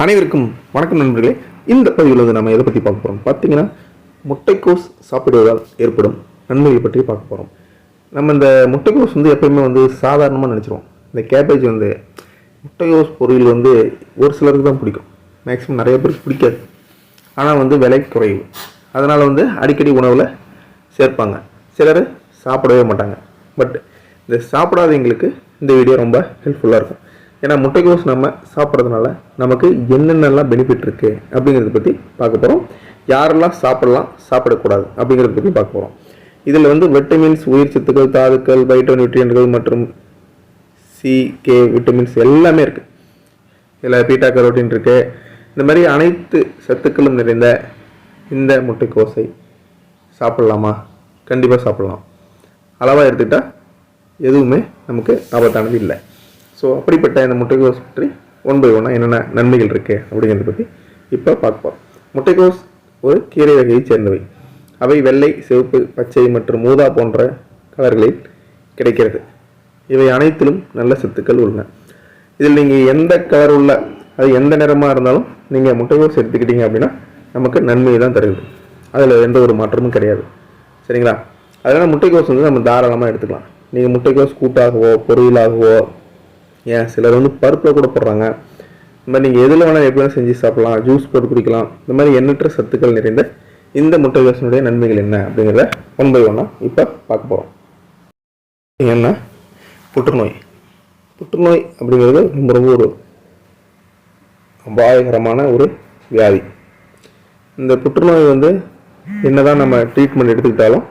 அனைவருக்கும் வணக்கம் நண்பர்களே. இந்த பதிவில் வந்து நம்ம எதை பற்றி பார்க்க போகிறோம் பார்த்தீங்கன்னா, முட்டைக்கோஸ் சாப்பிடுவதால் ஏற்படும் நன்மைகளை பற்றி பார்க்க போகிறோம். நம்ம இந்த முட்டைக்கோஸ் வந்து எப்பயுமே வந்து சாதாரணமாக நினச்சிருவோம். இந்த கேபேஜ் வந்து முட்டைக்கோஸ் பொரியல் வந்து ஒரு சிலருக்கு தான் பிடிக்கும், மேக்ஸிமம் நிறைய பேருக்கு பிடிக்காது. ஆனால் வந்து விலை குறைவு, அதனால் வந்து அடிக்கடி உணவில் சேர்ப்பாங்க. சிலர் சாப்பிடவே மாட்டாங்க. பட் இந்த சாப்பிடாதவங்களுக்கு இந்த வீடியோ ரொம்ப ஹெல்ப்ஃபுல்லாக இருக்கும். ஏன்னா முட்டைக்கோஸ் நம்ம சாப்பிட்றதுனால நமக்கு என்னென்னலாம் பெனிஃபிட் இருக்குது அப்படிங்கிறத பற்றி பார்க்க போகிறோம். யாரெல்லாம் சாப்பிடலாம், சாப்பிடக்கூடாது அப்படிங்கிறத பற்றி பார்க்க போகிறோம். இதில் வந்து விட்டமின்ஸ், உயிர் சத்துக்கள், தாதுக்கள், பைட்டோ நியூட்ரியன்ட்கள் மற்றும் C-K விட்டமின்ஸ் எல்லாமே இருக்குது. இதில் பீட்டா கரோட்டின் இருக்குது. இந்த மாதிரி அனைத்து சத்துக்களும் நிறைந்த இந்த முட்டைக்கோஸை சாப்பிட்லாமா? கண்டிப்பாக சாப்பிட்லாம். அளவாக எடுத்துக்கிட்டால் எதுவுமே நமக்கு ஆபத்தானது இல்லை. ஸோ அப்படிப்பட்ட இந்த முட்டைக்கோஸ் பற்றி ஒன் பை ஒன்னாக என்னென்ன நன்மைகள் இருக்குது அப்படிங்கிறத பற்றி இப்போ பார்ப்போம். முட்டைக்கோஸ் ஒரு கீரை வகையை சேர்ந்தவை. அவை வெள்ளை, சிவப்பு, பச்சை மற்றும் ஊதா போன்ற கலர்களில் கிடைக்கிறது. இவை அனைத்திலும் நல்ல சத்துக்கள் உள்ளன. இதில் நீங்கள் எந்த கலர் உள்ள, அது எந்த நிறமாக இருந்தாலும் நீங்கள் முட்டைக்கோஸ் எடுத்துக்கிட்டீங்க அப்படின்னா நமக்கு நன்மையை தான் தருது. அதில் எந்த ஒரு மாற்றமும் கிடையாது. சரிங்களா? அதனால் முட்டைக்கோஸ் வந்து நம்ம தாராளமாக எடுத்துக்கலாம். நீங்கள் முட்டைக்கோஸ் கூட்டாகவோ பொரியலாகவோ, ஏன் சிலர் வந்து பருப்பில் கூட போடுறாங்க. இந்த மாதிரி நீங்கள் எதில் வேணால் எப்படி செஞ்சு சாப்பிட்லாம், ஜூஸ் போட்டு குடிக்கலாம். இந்த மாதிரி எண்ணற்ற சத்துக்கள் நிறைந்த இந்த முட்டைக்கோஸினுடைய நன்மைகள் என்ன அப்படிங்கிறத ஒன் பை ஒன்னாக இப்போ பார்க்க போகிறோம். என்ன புற்றுநோய். புற்றுநோய் அப்படிங்கிறது ரொம்ப ரொம்ப ஒரு அபாயகரமான ஒரு வியாதி. இந்த புற்றுநோய் வந்து என்னதான் நம்ம ட்ரீட்மெண்ட் எடுத்துக்கிட்டாலும்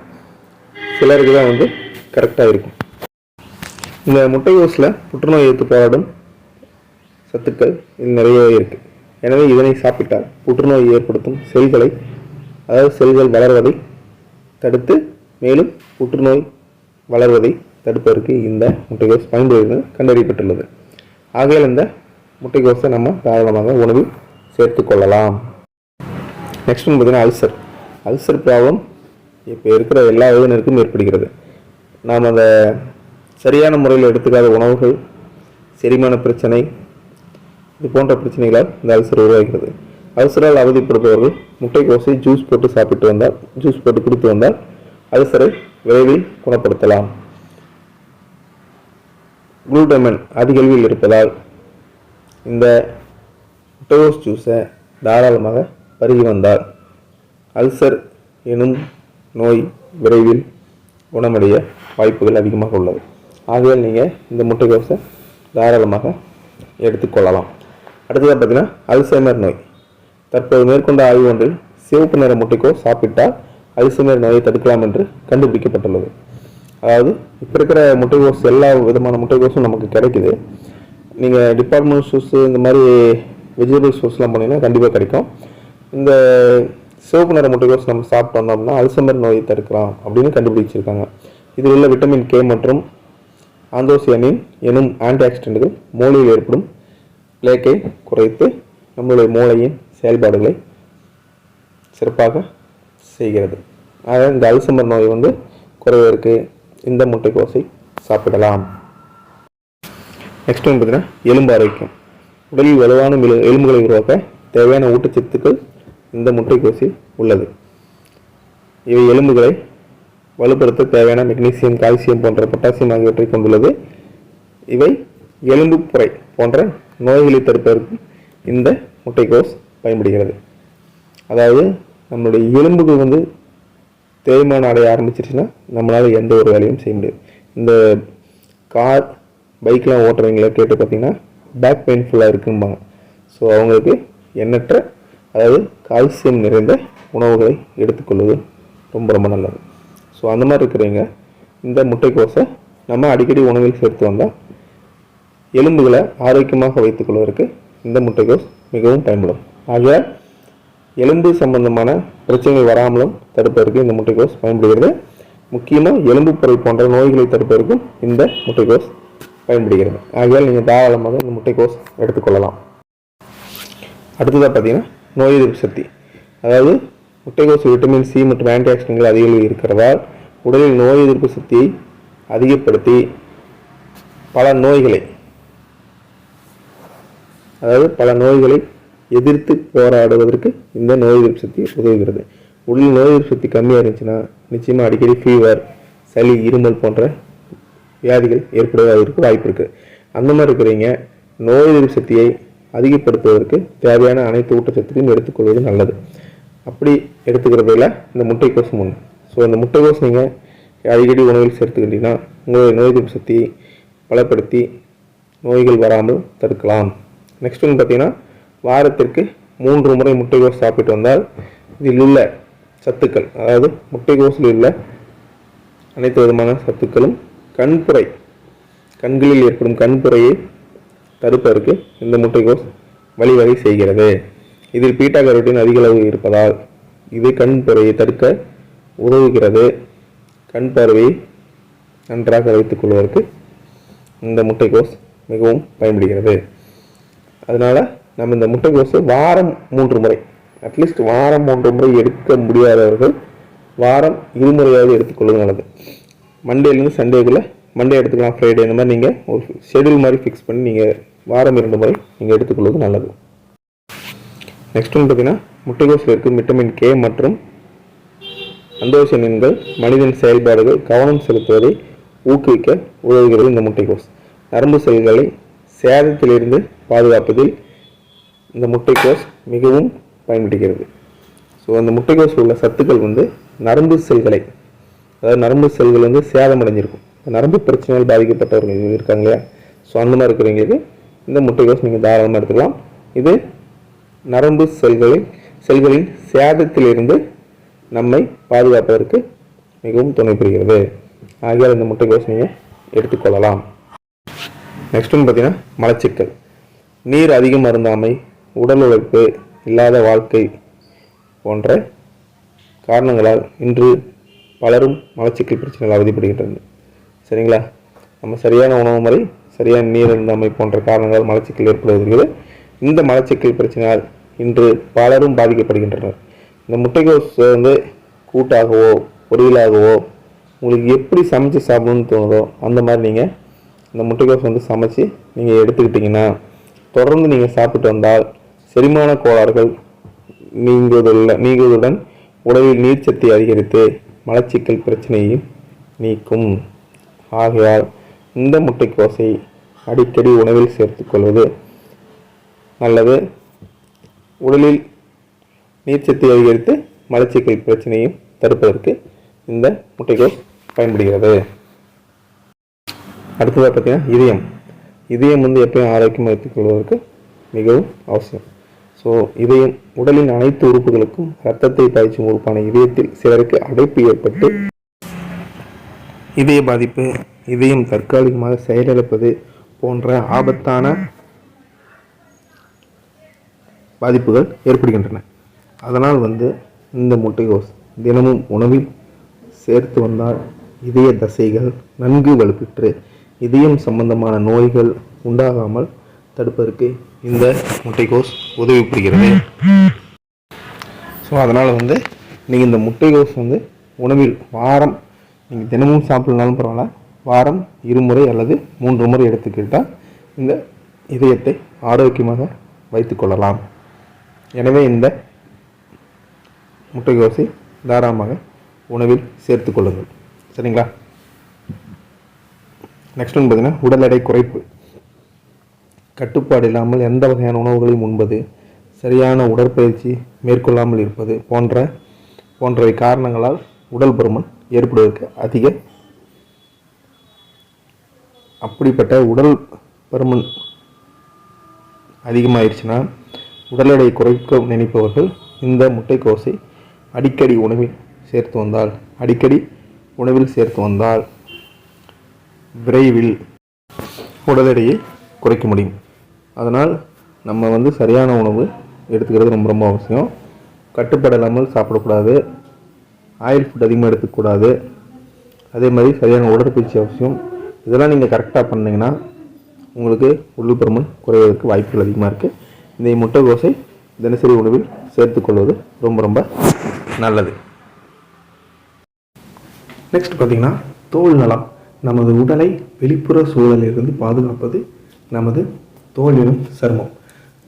சிலருக்கு தான் வந்து கரெக்டாக இருக்கும். இந்த முட்டைக்கோஸில் புற்றுநோய் எதிர்த்து போராடும் சத்துக்கள் இது நிறையவே இருக்குது. எனவே இதனை சாப்பிட்டால் புற்றுநோய் ஏற்படுத்தும் செல்களை, அதாவது செல்கள் வளர்வதை தடுத்து மேலும் புற்றுநோய் வளர்வதை தடுப்பதற்கு இந்த முட்டைக்கோஸ் பயன்படுகிறது கண்டறியப்பட்டுள்ளது. ஆகையால் இந்த முட்டைக்கோஸை நம்ம தாராளமாக உணவில் சேர்த்து கொள்ளலாம். நெக்ஸ்ட் பார்த்தீங்கன்னா அல்சர் ப்ராப்ளம் இப்போ இருக்கிற எல்லா வயதினருக்கும் ஏற்படுகிறது. நாம் அந்த சரியான முறையில் எடுத்துக்காத உணவுகள், செரிமான பிரச்சனை, இது போன்ற பிரச்சனைகளால் இந்த அல்சர் உருவாகிறது. அல்சரால் அவதிப்படுபவர்கள் முட்டைக்கோஸை ஜூஸ் போட்டு குடித்து வந்தால் அல்சரை விரைவில் குணப்படுத்தலாம். குளுட்டமின் அதிக அளவில் இருப்பதால் இந்த முட்டைக்கோஸ் ஜூஸை தாராளமாக பருகி வந்தால் அல்சர் எனும் நோய் விரைவில் குணமடைய வாய்ப்புகள் அதிகமாக உள்ளது. ஆகையால் நீங்கள் இந்த முட்டைக்கோஸை தாராளமாக எடுத்துக்கொள்ளலாம். அடுத்ததாக பார்த்தீங்கன்னா அல்சைமர் நோய். தற்போது மேற்கொண்ட ஆய்வு ஒன்றில் சிவப்பு நிற முட்டைக்கோஸ் சாப்பிட்டால் அல்சைமர் நோயை தடுக்கலாம் என்று கண்டுபிடிக்கப்பட்டுள்ளது. அதாவது இப்போ இருக்கிற முட்டைக்கோஸ், எல்லா விதமான முட்டைக்கோஸும் நமக்கு கிடைக்குது. நீங்கள் டிபார்ட்மெண்ட் ஸ்டோர்ஸு, இந்த மாதிரி வெஜிடபிள் ஸ்டோர்ஸ்லாம் போனீங்கன்னா கண்டிப்பாக கிடைக்கும். இந்த சிவப்பு நிற முட்டைக்கோஸ் நம்ம சாப்பிட்டு வந்தோம்னா அல்சைமர் நோயை தடுக்கலாம் அப்படின்னு கண்டுபிடிச்சிருக்காங்க. இதில் உள்ள விட்டமின் K மற்றும் ஆந்தோசியானின் எனும் ஆன்டி ஆக்சிடென்ட்கள் மூளையில் ஏற்படும் பிளேக்கை குறைத்து நம்மளுடைய மூளையின் செயல்பாடுகளை சிறப்பாக செய்கிறது. ஆக இந்த அல்சைமர் நோய் வந்து குறைவதற்கு இந்த முட்டைக்கோஸை சாப்பிடலாம். நெக்ஸ்ட் பார்த்தீங்கன்னா எலும்பு ஆரோக்கியம். உடலில் வலுவான எலும்புகளை உருவாக்க தேவையான ஊட்டச்சத்துக்கள் இந்த முட்டைக்கோஸில் உள்ளது. இவை எலும்புகளை வலுப்படுத்த தேவையான மெக்னீசியம், கால்சியம் போன்ற பொட்டாசியம் ஆகியவற்றை கொண்டுள்ளது. இவை எலும்பு புரை போன்ற நோய்களை தடுப்பதற்கு இந்த முட்டைக்கோஸ் பயன்படுகிறது. அதாவது நம்மளுடைய எலும்புகள் வந்து தேய்மானம் அடைய ஆரம்பிச்சிருச்சுன்னா நம்மளால் எந்த ஒரு வேலையும் செய்ய முடியாது. இந்த கார், பைக்லாம் ஓட்டுறவங்களை கேட்டு பார்த்தீங்கன்னா பேக் பெயின்ஃபுல்லாக இருக்கும்பாங்க. ஸோ அவங்களுக்கு எண்ணற்ற, அதாவது கால்சியம் நிறைந்த உணவுகளை எடுத்துக்கொள்வது ரொம்ப ரொம்ப நல்லது. ஸோ அந்த மாதிரி இருக்கிறவங்க இந்த முட்டைக்கோஸை நம்ம அடிக்கடி உணவில் சேர்த்து வந்தால் எலும்புகளை ஆரோக்கியமாக வைத்துக்கொள்வதற்கு இந்த முட்டைக்கோஸ் மிகவும் பயன்படும். ஆக எலும்பு சம்பந்தமான பிரச்சனைகள் வராமலும் தடுப்பதற்கு இந்த முட்டைக்கோஸ் பயன்படுகிறது. முக்கியமாக எலும்பு புரை போன்ற நோய்களை தடுப்பதற்கும் இந்த முட்டைக்கோஸ் பயன்படுகிறது. ஆகையால் நீங்கள் தாராளமாக இந்த முட்டைக்கோஸ் எடுத்துக்கொள்ளலாம். அடுத்ததாக பார்த்தீங்கன்னா நோய் எதிர்ப்பு சக்தி. அதாவது முட்டைக்கோஸ் விட்டமின் C மற்றும் ஆன்டி ஆக்சிடென்ட்கள் அதிக அளவில் இருக்கிறதால் உடலில் நோய் எதிர்ப்பு சக்தியை அதிகப்படுத்தி பல நோய்களை எதிர்த்து போராடுவதற்கு இந்த நோய் எதிர்ப்பு சக்தி உதவுகிறது. உடலில் நோய் எதிர்ப்பு சக்தி கம்மியாக இருந்துச்சுன்னா நிச்சயமாக அடிக்கடி ஃபீவர், சளி, இருமல் போன்ற வியாதிகள் ஏற்படுவதற்கு வாய்ப்பு இருக்குது. அந்த மாதிரி இருக்கிறவங்க நோய் எதிர்ப்பு சக்தியை அதிகப்படுத்துவதற்கு தேவையான அனைத்து ஊட்டச்சத்தையும் எடுத்துக்கொள்வது நல்லது. அப்படி எடுத்துக்கிறதுல இந்த முட்டைக்கோஸ் ஒன்று. ஸோ இந்த முட்டைக்கோஸ் நீங்கள் அடிக்கடி உணவில் சேர்த்துக்கிட்டீங்கன்னா உங்களுடைய நோய் எதிர்ப்பு சக்தியை பலப்படுத்தி நோய்கள் வராமல் தடுக்கலாம். நெக்ஸ்ட் ஒன்று பார்த்தீங்கன்னா, வாரத்திற்கு 3 முறை முட்டைக்கோஸ் சாப்பிட்டு வந்தால் இதில் உள்ள சத்துக்கள், அதாவது முட்டைக்கோஸில் உள்ள அனைத்து விதமான சத்துக்களும் கண்களில் ஏற்படும் கண்புரையை தடுப்பதற்கு இந்த முட்டைக்கோஸ் வழிவகை செய்கிறது. இதில் பீட்டா கரோட்டின் அதிக அளவு இருப்பதால் இது கண்புரையை தடுக்க உதவுகிறது. கண் பார்வையை நன்றாக வைத்துக் கொள்வதற்கு இந்த முட்டைக்கோஸ் மிகவும் பயன்படுகிறது. அதனால் நம்ம இந்த முட்டைக்கோஸை வாரம் 3 முறை, அட்லீஸ்ட் வாரம் 3 முறை எடுக்க முடியாதவர்கள் வாரம் 2 முறையாவது எடுத்துக்கொள்வது நல்லது. மண்டேலேருந்து சண்டேக்குள்ளே, மண்டே எடுத்துக்கலாம், ஃப்ரைடே, இந்த மாதிரி நீங்கள் ஒரு ஷெடியூல் மாதிரி ஃபிக்ஸ் பண்ணி நீங்கள் வாரம் 2 முறை நீங்கள் எடுத்துக்கொள்வது நல்லது. நெக்ஸ்ட் ஒன்று பார்த்தீங்கன்னா, முட்டைக்கோஸில் இருக்கும் விட்டமின் கே மற்றும் அந்தோசனின்கள் மனிதன் செயல்பாடுகள் கவனம் செலுத்துவதை ஊக்குவிக்க உதவுகிறது. இந்த முட்டைக்கோஸ் நரம்பு செல்களை சேதத்திலிருந்து பாதுகாப்பதில் இந்த முட்டைக்கோஸ் மிகவும் பயன்படுகிறது. ஸோ அந்த முட்டைக்கோஸில் உள்ள சத்துக்கள் நரம்பு செல்களை, அதாவது நரம்பு செல்கள் சேதமடைஞ்சிருக்கும். நரம்பு பிரச்சனையால் பாதிக்கப்பட்டவர்கள் இருக்காங்க இல்லையா, ஸோ அந்த மாதிரி இருக்கிறவங்களுக்கு இந்த முட்டைக்கோஸ் நீங்கள் தாராளமாக எடுத்துக்கலாம். இது நரம்பு செல்களின் சேதத்திலிருந்து நம்மை பாதுகாப்பதற்கு மிகவும் துணை புரிகிறது. ஆகியால் இந்த முட்டைக்கோஸ் நீங்கள் எடுத்துக்கொள்ளலாம். நெக்ஸ்ட் ஒன்று பார்த்தீங்கன்னா, மலச்சிக்கல். நீர் அதிகம் அருந்தாமை, உடல் உழைப்பு இல்லாத வாழ்க்கை போன்ற காரணங்களால் இன்று பலரும் மலச்சிக்கல் பிரச்சனைகள் அவதிப்படுகின்றனர். சரிங்களா? நம்ம சரியான உணவு முறை, சரியான நீர் அருந்தாமை போன்ற காரணங்களால் மலச்சிக்கல் ஏற்படுகிறது. இந்த மலச்சிக்கல் பிரச்சனையால் இன்று பலரும் பாதிக்கப்படுகின்றனர். இந்த முட்டைக்கோஸ் கூட்டாகவோ பொரியலாகவோ உங்களுக்கு எப்படி சமைச்சு சாப்பிடணும்னு தோணுதோ அந்த மாதிரி நீங்கள் இந்த முட்டைக்கோஸ் சமைச்சு நீங்கள் எடுத்துக்கிட்டிங்கன்னா, தொடர்ந்து நீங்கள் சாப்பிட்டு வந்தால் செரிமான கோளாறுகள் நீங்குவதுடன் உடலில் நீர்ச்சத்தை அதிகரித்து மலச்சிக்கல் பிரச்சனையையும் நீக்கும். ஆகையால் இந்த முட்டைக்கோஸை அடிக்கடி உணவில் சேர்த்துக்கொள்வது நல்லது. உடலில் நீர்ச்சத்தை அதிகரித்து மலச்சிக்கல் பிரச்சனையும் தடுப்பதற்கு இந்த முட்டைக்கோஸ் பயன்படுகிறது. அடுத்ததாக பார்த்தீங்கன்னா, இதயம் எப்பயும் ஆரோக்கியமாக வைத்துக்கொள்வதற்கு மிகவும் அவசியம். ஸோ இதயம் உடலின் அனைத்து உறுப்புகளுக்கும் இரத்தத்தை பாய்ச்சும் உறுப்பான இதயத்தில் சிலருக்கு அடைப்பு ஏற்பட்டு இதய பாதிப்பு, இதயம் தற்காலிகமாக செயலிழப்பது போன்ற ஆபத்தான பாதிப்புகள் ஏற்படுகின்றன. அதனால் இந்த முட்டைக்கோஸ் தினமும் உணவில் சேர்த்து வந்தால் இதய தசைகள் நன்கு வலுப்பெற்று இதயம் சம்பந்தமான நோய்கள் உண்டாகாமல் தடுப்பதற்கு இந்த முட்டைக்கோஸ் உதவி புரிகிறது. ஸோ அதனால் நீங்கள் இந்த முட்டைக்கோஸ் உணவில் வாரம் நீங்கள் தினமும் சாப்பிடனாலும் பரவாயில்ல, வாரம் 2 முறை அல்லது 3 முறை எடுத்துக்கிட்டால் இந்த இதயத்தை ஆரோக்கியமாக வைத்துக்கொள்ளலாம். எனவே இந்த முட்டைக்கோஸை தாராளமாக உணவில் சேர்த்து கொள்ளுங்கள். சரிங்களா? நெக்ஸ்ட் ஒன்று பார்த்தீங்கன்னா, உடல் எடை குறைப்பு. கட்டுப்பாடு இல்லாமல் எந்த வகையான உணவுகளையும் உண்பது, சரியான உடற்பயிற்சி மேற்கொள்ளாமல் இருப்பது போன்றவை காரணங்களால் உடல் பருமன் ஏற்படுவதற்கு அப்படிப்பட்ட உடல் பருமன் அதிகமாகிடுச்சுன்னா உடல் எடை குறைக்க நினைப்பவர்கள் இந்த முட்டைக்கோஸை அடிக்கடி உணவில் சேர்த்து வந்தால் விரைவில் உடல் எடையை குறைக்க முடியும். அதனால் நம்ம சரியான உணவு எடுத்துக்கிறது ரொம்ப ரொம்ப அவசியம். கட்டுப்பாடு இல்லாமல் சாப்பிடக்கூடாது, ஆயில் ஃபுட் அதிகமாக எடுத்துக்கூடாது. அதே மாதிரி சரியான உடற்பயிற்சி அவசியம். இதெல்லாம் நீங்கள் கரெக்டாக பண்ணிங்கன்னா உங்களுக்கு உடல் பருமன் குறைவதற்கு வாய்ப்புகள் அதிகமாக இருக்குது. இந்த முட்டைக்கோஸை தினசரி உணவில் சேர்த்துக்கொள்வது ரொம்ப ரொம்ப நல்லது. நெக்ஸ்ட் பார்த்திங்கன்னா, தோல் நலம். நமது உடலை வெளிப்புற சூழலிலிருந்து பாதுகாப்பது நமது தோல் எனும் சருமம்.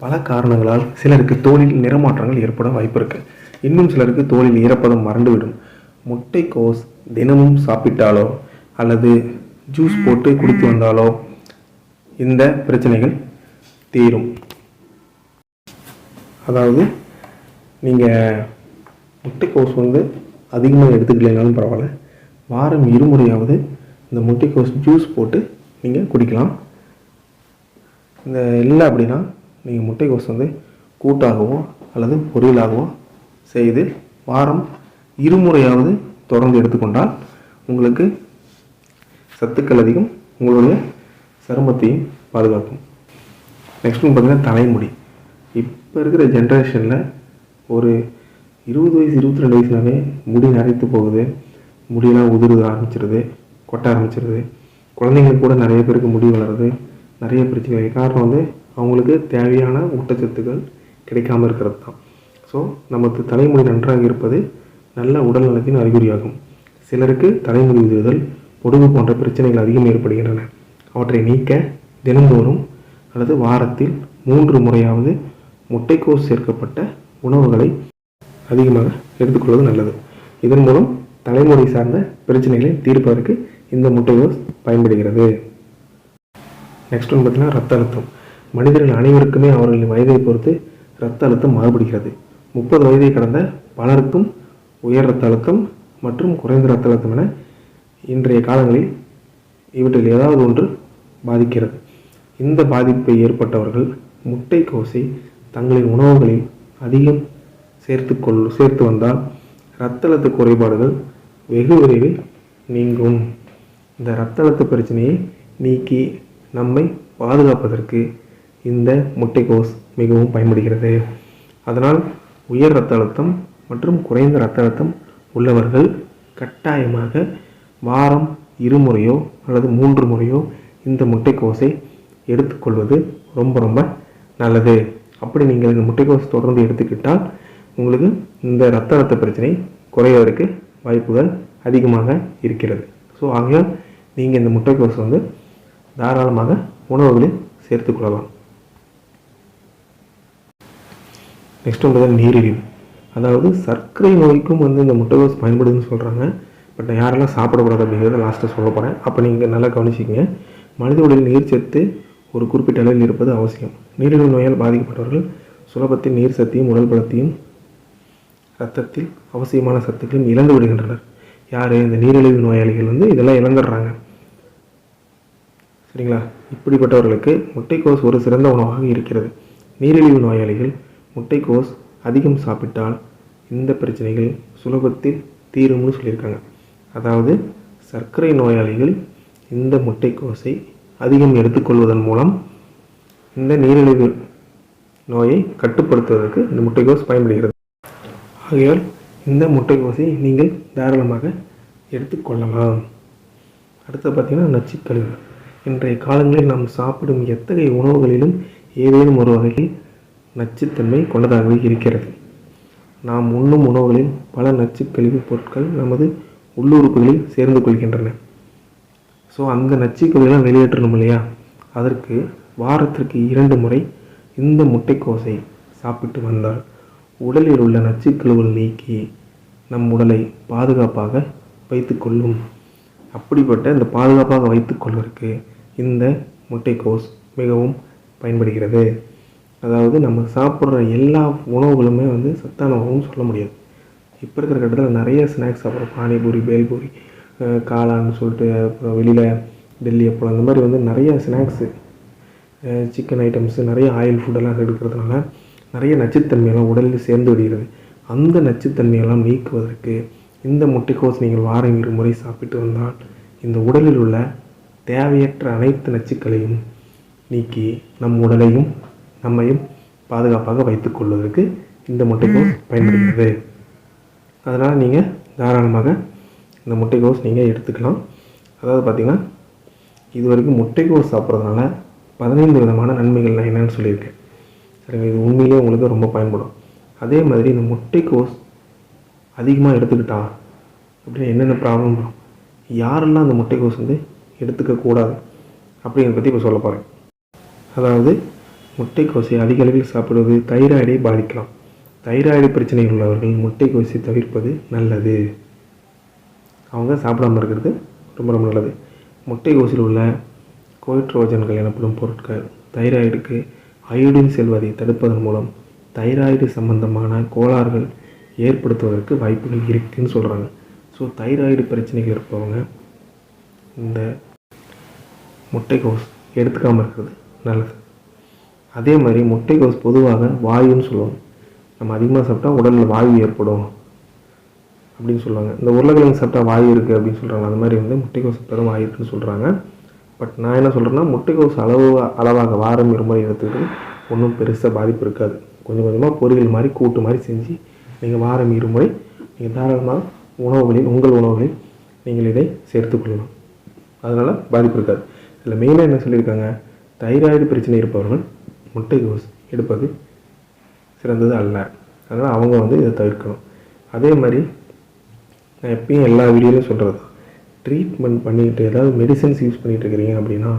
பல காரணங்களால் சிலருக்கு தோலில் நிறமாற்றங்கள் ஏற்பட வாய்ப்பு இருக்குது. இன்னும் சிலருக்கு தோலில் ஈரப்பதம் மறந்துவிடும். முட்டைக்கோஸ் தினமும் சாப்பிட்டாலோ அல்லது ஜூஸ் போட்டு குடித்து வந்தாலோ இந்த பிரச்சனைகள் தீரும். அதாவது நீங்கள் முட்டைக்கோஸ் அதிகமாக எடுத்துக்கலைனாலும் பரவாயில்ல, வாரம் 2 முறையாவது இந்த முட்டைக்கோஸ் ஜூஸ் போட்டு நீங்கள் குடிக்கலாம். இந்த இல்லை அப்படின்னா நீங்கள் முட்டைக்கோஸ் கூட்டாகவோ அல்லது பொரியலாகவோ செய்து வாரம் 2 முறையாவது தொடர்ந்து எடுத்துக்கொண்டால் உங்களுக்கு சத்துக்கள் அதிகம், உங்களுடைய சருமத்தையும் பாதுகாக்கும். நெக்ஸ்ட் பார்த்திங்கன்னா தலைமுடி. இப்போ இருக்கிற ஜென்ரேஷனில் ஒரு 20 வயசு 22 வயசுனாவே முடி நரைத்து போகுது, முடியெல்லாம் உதிர ஆரம்பிச்சிருது, கொட்ட ஆரம்பிச்சிருது. குழந்தைங்களுக்கு கூட நிறைய பேருக்கு முடி வளருது. நிறைய பிரச்சனைகள் காரணம் அவங்களுக்கு தேவையான ஊட்டச்சத்துக்கள் கிடைக்காமல் இருக்கிறது தான். ஸோ நமக்கு தலைமுடி நன்றாக இருப்பது நல்ல உடல் நலத்தின் அறிகுறியாகும். சிலருக்கு தலைமுடி உதிர்தல், பொடுகு போன்ற பிரச்சனைகள் அதிகம் ஏற்படுகின்றன. அவற்றை நீக்க தினந்தோறும் அல்லது வாரத்தில் 3 முறையாவது முட்டைக்கோஸ் சேர்க்கப்பட்ட உணவுகளை அதிகமாக எடுத்துக்கொள்வது நல்லது. இதன் மூலம் தலைமுடி சார்ந்த பிரச்சனைகளை தீர்ப்பதற்கு இந்த முட்டைக்கோஸ் பயன்படுகிறது. நெக்ஸ்ட் பார்த்திங்கன்னா ரத்த அழுத்தம். மனிதர்கள் அனைவருக்குமே அவர்களின் வயதை பொறுத்து இரத்த அழுத்தம் மாறுபடுகிறது. 30 வயதை கடந்த பலருக்கும் உயர் இரத்த அழுத்தம் மற்றும் குறைந்த இரத்த அழுத்தம் என இன்றைய காலங்களில் இவற்றில் ஏதாவது ஒன்று பாதிக்கிறது. இந்த பாதிப்பை ஏற்பட்டவர்கள் முட்டைக்கோஸை தங்களின் உணவுகளில் அதிகம் சேர்த்து வந்தால் இரத்த அழுத்த குறைபாடுகள் வெகு விரைவில் நீங்கும். இந்த இரத்த அழுத்த பிரச்சனையை நீக்கி நம்மை பாதுகாப்பதற்கு இந்த முட்டைக்கோஸ் மிகவும் பயன்படுகிறது. அதனால் உயர் இரத்த அழுத்தம் மற்றும் குறைந்த இரத்த அழுத்தம் உள்ளவர்கள் கட்டாயமாக வாரம் 2 முறையோ அல்லது 3 முறையோ இந்த முட்டைக்கோஸை எடுத்துக்கொள்வது ரொம்ப ரொம்ப நல்லது. அப்படி நீங்கள் இந்த முட்டைக்கோஸ் தொடர்ந்து எடுத்துக்கிட்டால் உங்களுக்கு இந்த இரத்த அழுத்த பிரச்சனை குறைவதற்கு வாய்ப்புகள் அதிகமாக இருக்கிறது. ஸோ ஆகையால் நீங்கள் இந்த முட்டைக்கோஸ் தாராளமாக உணவுகளில் சேர்த்துக்கொள்ளலாம். நெக்ஸ்ட் நீரிழிவு. அதாவது சர்க்கரை நோய்க்கும் இந்த முட்டைக்கோஸ் பயன்படுதுன்னு சொல்கிறாங்க. பட் யாரெல்லாம் சாப்பிடக்கூடாது அப்படிங்கிறத லாஸ்ட்டாக சொல்ல போகிறேன். அப்போ நீங்கள் நல்லா கவனிச்சிக்கங்க. மனித உடலில் நீர் சத்து ஒரு குறிப்பிட்ட அளவில் இருப்பது அவசியம். நீரிழிவு நோயால் பாதிக்கப்பட்டவர்கள் சுலபத்தில் நீர் சத்தையும் உடல் பலத்தையும் இரத்தத்தில் அவசியமான சத்துக்களையும் இழந்து விடுகின்றனர். யார்? இந்த நீரிழிவு நோயாளிகள் இதெல்லாம் இழந்துடுறாங்க. சரிங்களா? இப்படிப்பட்டவர்களுக்கு முட்டைக்கோஸ் ஒரு சிறந்த உணவாக இருக்கிறது. நீரிழிவு நோயாளிகள் முட்டைக்கோஸ் அதிகம் சாப்பிட்டால் இந்த பிரச்சனைகள் சுலபத்தில் தீரும்னு சொல்லியிருக்காங்க. அதாவது சர்க்கரை நோயாளிகள் இந்த முட்டைக்கோஸை அதிகம் எடுத்துக்கொள்வதன் மூலம் இந்த நீரிழிவு நோயை கட்டுப்படுத்துவதற்கு இந்த முட்டைக்கோஸ் பயன்படுகிறது. ஆகையால் இந்த முட்டைக்கோஸை நீங்கள் தாராளமாக எடுத்துக்கொள்ளலாம். அடுத்து பார்த்திங்கன்னா நச்சுக்கழிவு. இன்றைய காலங்களில் நாம் சாப்பிடும் எத்தகைய உணவுகளிலும் ஏதேனும் ஒரு வகையில் நச்சுத்தன்மை கொண்டதாகவே இருக்கிறது. நாம் உண்ணும் உணவுகளில் பல நச்சுக்கழிவு பொருட்கள் நமது உள்ளுறுப்புகளில் சேர்ந்து கொள்கின்றன. ஸோ அந்த நச்சுக்கழிவுலாம் வெளியேற்றணும் இல்லையா? அதற்கு வாரத்திற்கு 2 முறை இந்த முட்டைக்கோஸை சாப்பிட்டு வந்தால் உடலில் உள்ள நச்சுக்கழிவுகள் நீக்கி நம் உடலை பாதுகாப்பாக வைத்துக்கொள்ளும். அப்படிப்பட்ட இந்த பாதுகாப்பாக வைத்துக்கொள்வதற்கு இந்த முட்டைக்கோஸ் மிகவும் பயன்படுகிறது. அதாவது நம்ம சாப்பிட்ற எல்லா உணவுகளுமே சத்தான உணவுன்னு சொல்ல முடியாது. இப்போ இருக்கிற கட்டத்தில் நிறைய ஸ்நாக்ஸ் சாப்பிட்றோம். பானிபூரி, பேல்பூரி, காளான்னு சொல்லிட்டு, அப்புறம் வெளியில் டெல்லி அப்பளம், இந்த மாதிரி நிறைய ஸ்நாக்ஸு, சிக்கன் ஐட்டம்ஸு, நிறைய ஆயில் ஃபுட்டெல்லாம் எடுக்கிறதுனால நிறைய நச்சுத்தன்மையெல்லாம் உடலில் சேர்ந்து விடுகிறது. அந்த நச்சுத்தன்மையெல்லாம் நீக்குவதற்கு இந்த முட்டைக்கோஸ் நீங்கள் வாரம் 2 முறை சாப்பிட்டு வந்தால் இந்த உடலில் உள்ள தேவையற்ற அனைத்து நச்சுக்களையும் நீக்கி நம் உடலையும் நம்மையும் பாதுகாப்பாக வைத்துக்கொள்வதற்கு இந்த முட்டைக்கோஸ் பயன்படுகிறது. அதனால் நீங்கள் தாராளமாக இந்த முட்டைக்கோஸ் நீங்கள் எடுத்துக்கலாம். அதாவது பார்த்திங்கன்னா இது வரைக்கும் முட்டைக்கோஸ் சாப்பிட்றதுனால 15 விதமான நன்மைகள் நான் என்னென்னு சொல்லியிருக்கேன். சரிங்க, இது உண்மையிலே உங்களுக்கு ரொம்ப பயன்படும். அதே மாதிரி இந்த முட்டைக்கோஸ் அதிகமாக எடுத்துக்கிட்டா அப்படின்னு என்னென்ன ப்ராப்ளம் வரும், யாரெல்லாம் அந்த முட்டைக்கோஸ் எடுத்துக்கக்கூடாது அப்படிங்கிறத பற்றி இப்போ சொல்ல போகிறேன். அதாவது முட்டைக்கோஸை அதிக அளவில் சாப்பிடுவது தைராய்டை பாதிக்கலாம். தைராய்டு பிரச்சனை உள்ளவர்கள் முட்டைக்கோஸை தவிர்ப்பது நல்லது. அவங்க சாப்பிடாமல் இருக்கிறது ரொம்ப ரொம்ப நல்லது. முட்டைக்கோஸில் உள்ள கோய்ட்ரோஜன்கள் எனப்படும் பொருட்கள் தைராய்டுக்கு அயோடின் செல்வதை தடுப்பதன் மூலம் தைராய்டு சம்பந்தமான கோளாறுகள் ஏற்படுத்துவதற்கு வாய்ப்புகள் இருக்குதுன்னு சொல்கிறாங்க. ஸோ தைராய்டு பிரச்சனைகள் இருப்பவங்க இந்த முட்டைக்கோஸ் எடுத்துக்காமல் இருக்கிறது நல்லது. அதே மாதிரி முட்டைக்கோஸ் பொதுவாக வாயுன்னு சொல்லுவாங்க. நம்ம அதிகமாக சாப்பிட்டா உடலில் வாயு ஏற்படும் அப்படின்னு சொல்லுவாங்க. இந்த உருளைக்கிழங்கு சாப்பிட்டா வாயு இருக்குது அப்படின்னு சொல்கிறாங்க. அந்த மாதிரி வந்து முட்டைக்கோஸ் சாப்பிட்டாலும் வாயு இருக்குன்னு சொல்கிறாங்க. பட் நான் என்ன சொல்கிறேன்னா, முட்டைக்கோஸ் அளவாக வாரம் இருமுறை எடுத்துக்கிட்டு ஒன்றும் பெருசாக பாதிப்பு இருக்காது. கொஞ்சம் கொஞ்சமாக பொரியல் மாதிரி கூட்டு மாதிரி செஞ்சு நீங்கள் வாரம் இருமுறை நீங்கள் தாராளமாக உங்கள் உணவுகளில் நீங்கள் இதை சேர்த்துக்கொள்ளலாம். அதனால் பாதிப்பு இருக்காது. இதில் மெயினாக என்ன சொல்லியிருக்காங்க, தைராய்டு பிரச்சனை இருப்பவர்கள் முட்டைக்கோஸ் எடுப்பது சிறந்தது அல்ல. அதனால் அவங்க வந்து இதை தவிர்க்கணும். அதே மாதிரி நான் எப்பயும் எல்லா வீடியோலையும் சொல்கிறது, ட்ரீட்மெண்ட் பண்ணிக்கிட்டு ஏதாவது மெடிசன்ஸ் யூஸ் பண்ணிகிட்டு இருக்கிறீங்க அப்படின்னா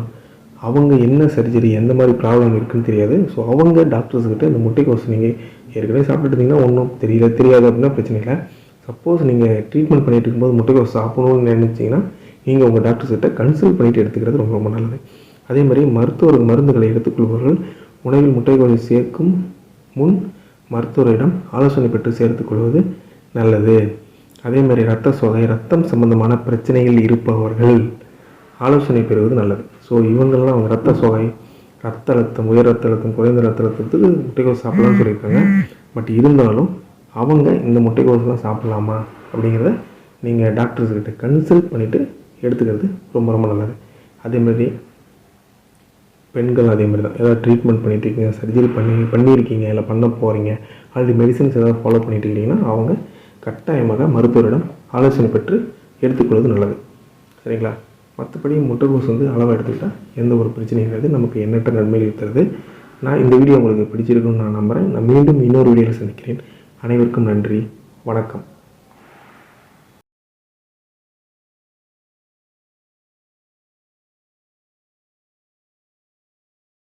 அவங்க என்ன சர்ஜரி எந்த மாதிரி ப்ராப்ளம் இருக்குதுன்னு தெரியாது. ஸோ அவங்க டாக்டர்ஸ்கிட்ட இந்த முட்டைக்கோஸ் நீங்கள் ஏற்கனவே சாப்பிட்டுட்டு இருந்தீங்கன்னா ஒன்றும் தெரியாது அப்படின்னா பிரச்சனை இல்லை. சப்போஸ் நீங்கள் ட்ரீட்மெண்ட் பண்ணிகிட்டு இருக்கும்போது முட்டைக்கோஸ் சாப்பிடணும்னு நினச்சிங்கன்னா நீங்கள் உங்கள் டாக்டர்ஸ்கிட்ட கன்சல்ட் பண்ணிவிட்டு எடுத்துக்கிறது ரொம்ப ரொம்ப நல்லது. அதே மாதிரி மருந்துகளை எடுத்துக்கொள்பவர்கள் உணவில் முட்டைக்கோஸை சேர்க்கும் முன் மருத்துவரிடம் ஆலோசனை பெற்று சேர்த்துக்கொள்வது நல்லது. அதே மாதிரி ரத்தம் சம்பந்தமான பிரச்சனைகள் இருப்பவர்கள் ஆலோசனை பெறுவது நல்லது. ஸோ இவங்கெல்லாம் அவங்க ரத்த அழுத்தம், உயர் ரத்த அழுத்தம், குறைந்த ரத்த அழுத்தத்துக்கு முட்டைக்கோஸ் சாப்பிடலாம்னு சொல்லியிருக்காங்க. பட் இருந்தாலும் அவங்க இந்த முட்டைக்கோஸ்லாம் சாப்பிடலாமா அப்படிங்கிறத நீங்கள் டாக்டர்ஸ்கிட்ட கன்சல்ட் பண்ணிவிட்டு எடுத்துக்கிறது ரொம்ப ரொம்ப நல்லது. அதேமாதிரி பெண்கள் அதே மாதிரி தான், ஏதாவது ட்ரீட்மெண்ட் பண்ணிகிட்டு இருக்கீங்க, சர்ஜரி பண்ணியிருக்கீங்க, இல்லை பண்ண போகிறீங்க, ஆல்ரெடி மெடிசன்ஸ் ஏதாவது ஃபாலோ பண்ணிட்டு இருக்கீங்கன்னா அவங்க கட்டாயமாக மருத்துவரிடம் ஆலோசனை பெற்று எடுத்துக்கொள்வது நல்லது. சரிங்களா? மற்றபடி முட்டைக்கோஸ் வந்து அளவாக எடுத்துக்கிட்டால் எந்த ஒரு பிரச்சனையும் கிடையாது. நமக்கு எண்ணற்ற நன்மைகள் இருக்கிறது. நான் இந்த வீடியோ உங்களுக்கு பிடிச்சிருக்குன்னு நான் நம்புகிறேன். நான் மீண்டும் இன்னொரு வீடியோவில் சந்திக்கிறேன். அனைவருக்கும் நன்றி. வணக்கம்.